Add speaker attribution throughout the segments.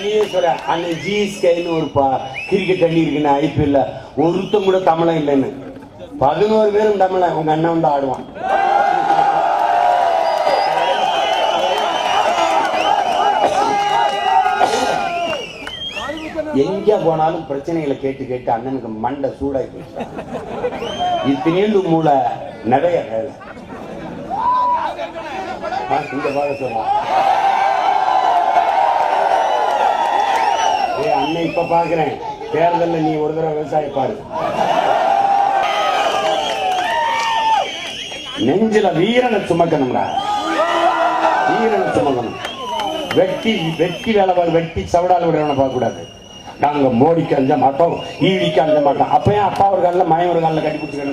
Speaker 1: நீயே சொல்ற அந்த ஜிஎஸ்கேன்னு ஒரு கிரிக்கெட் அணி இருக்குன்னு ஐபிஎல்ல ஒருத்தம் கூட தமிழன் இல்லைன்னு 11 பேரும் தமிழன். உங்க அண்ணன் வந்து ஆடுவான். எங்க போனாலும் பிரச்சனைகளை கேட்டு கேட்டு அண்ணனுக்கு மண்டை சூடாகி போயிடுச்சு. இத்தனைந்து மூளை நிறைய வேலை இங்க பார்க்க சொல்லலாம். அண்ணன் இப்ப பாக்குறேன், தேர்தலில் நீ ஒரு தடவை விவசாய பாரு. நெஞ்சில வீரனை சுமக்கணும்டா, வீரனை சுமக்கணும். வெட்டி வெட்டி வேலை வெட்டி சவடால விடுறவனை பார்க்க கூடாது. நாங்க மோடிக்கு அஞ்ச மாட்டோம், ஈடிக்கு அஞ்ச மாட்டோம். அப்பயும் அப்பா ஒரு காலில் மயம் ஒரு காலில் கட்டி பிடிச்சிக்க.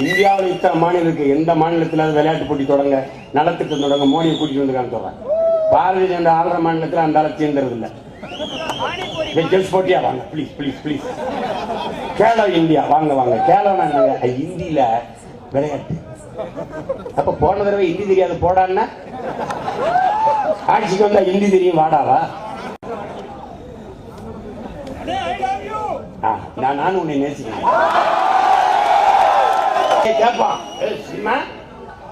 Speaker 1: இந்தியாவில் இத்தனை மாநிலம் இருக்கு, எந்த மாநிலத்தில் விளையாட்டு போட்டி தொடங்க நலத்திட்டம் தொடங்க மோடியை கூட்டிட்டு வந்துருக்கான்னு சொல்றாங்க. பாரதிய ஜனதா ஆந்திர மாநிலத்தில் அந்த அளவு சேர்ந்தது இல்லை. போட்டியா வாங்க please please please. Khelo India வாங்க வாங்க. கேலோனா இந்தியில விளையாட்டு. அப்ப போன தடவை ஹிந்தி தெரியாது போடான்னா ஆட்சிக்கு வந்தா ஹிந்தி தெரியும் வாடாவா. நானும் உன்னை நேசிக்கிறேன். கேட்பான்,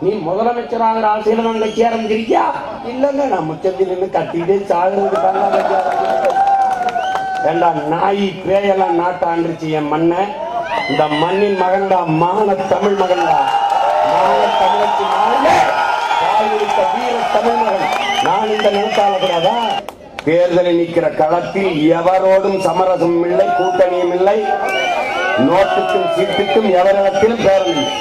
Speaker 1: நீ முதலமைச்சராகிற ஆசையில நான் கட்சி ஆரம்பிச்சிருக்கியா? இல்லங்க, நான் முச்சத்திலிருந்து கட்டிட்டு சாகுறதுக்காக ஏண்டா நாய் பேயெல்லாம் நாட்டை ஆண்டுச்சு என் மண்ணை. இந்த மண்ணின் மகன்டா, மான தமிழ் மகன்டா, மான தமிழச்சி வீர தமிழ் மகன். நான் இந்த நிலத்தால கூடாதா? தேர்தலில் நிற்கிற களத்தில் எவரோடும் சமரசம் இல்லை, கூட்டணியும் இல்லை, நோட்டுக்கும் சீட்டுக்கும் எவரிடத்திலும் பேரம் இல்லை.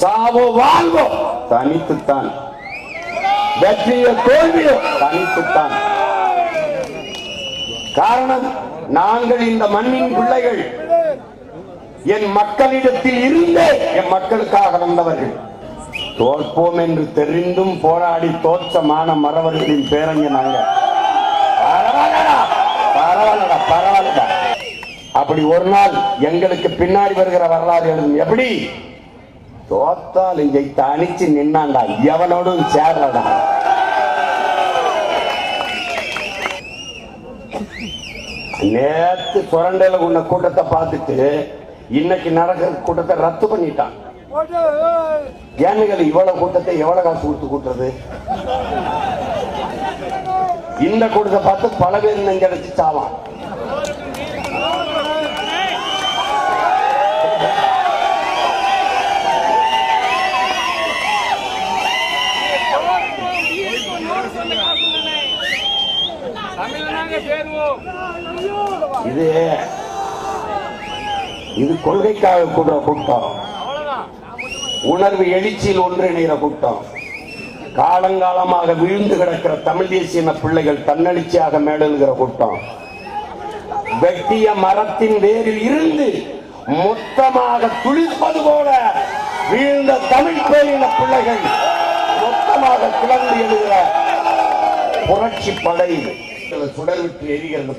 Speaker 1: சாவோ வாழ்வோ தனித்துத்தான், வெற்றியோ தோல்வியோ தனித்துத்தான். காரணம், நாங்கள் இந்த மண்ணின் பிள்ளைகள். என் மக்களிடத்தில் இருந்தே என் மக்களுக்காக வந்தவர்கள். தோற்போம் என்று தெரிந்தும் போராடி தோற்றமான மறவர்களின் பேரங்க நாங்க. பரவாயில்லடா பரவாயில்லடா. அப்படி ஒரு நாள் எங்களுக்கு பின்னாடி வருகிற வரலாறு எழுதும். எப்படி தோத்தால் இங்க தனிச்சு நின்னாண்டா, எவனோடும் சேரலடா. நேத்து சுரண்டையில உள்ள கூட்டத்தை பார்த்துட்டு இன்னைக்கு நடக்கிற கூட்டத்தை ரத்து பண்ணிட்டான். ஏனுகள் இவ்வளவு கூட்டத்தை எவ்வளவு காசு கொடுத்து கூட்டுறது? இந்த கூட்டத்தை பார்த்து பல பேர் நெஞ்சடைச்சு சாவான். இது கொள்கைக்காக கூடுற கூட்டம், உணர்வு எழுச்சியில் ஒன்றிணைகிற கூட்டம். காலங்காலமாக விழுந்து கிடக்கிற தமிழ் தேசிய பிள்ளைகள் தன்னெழுச்சியாக மேடல்கிற கூட்டம். வெட்டிய மரத்தின் வேரில் இருந்து மொத்தமாக துளிர்ப்பது போல வீழ்ந்த தமிழ் பேரின பிள்ளைகள் மொத்தமாக கிளர்ந்து எழுகிற புரட்சி படை சுடர் விட்டு எரிகிறது.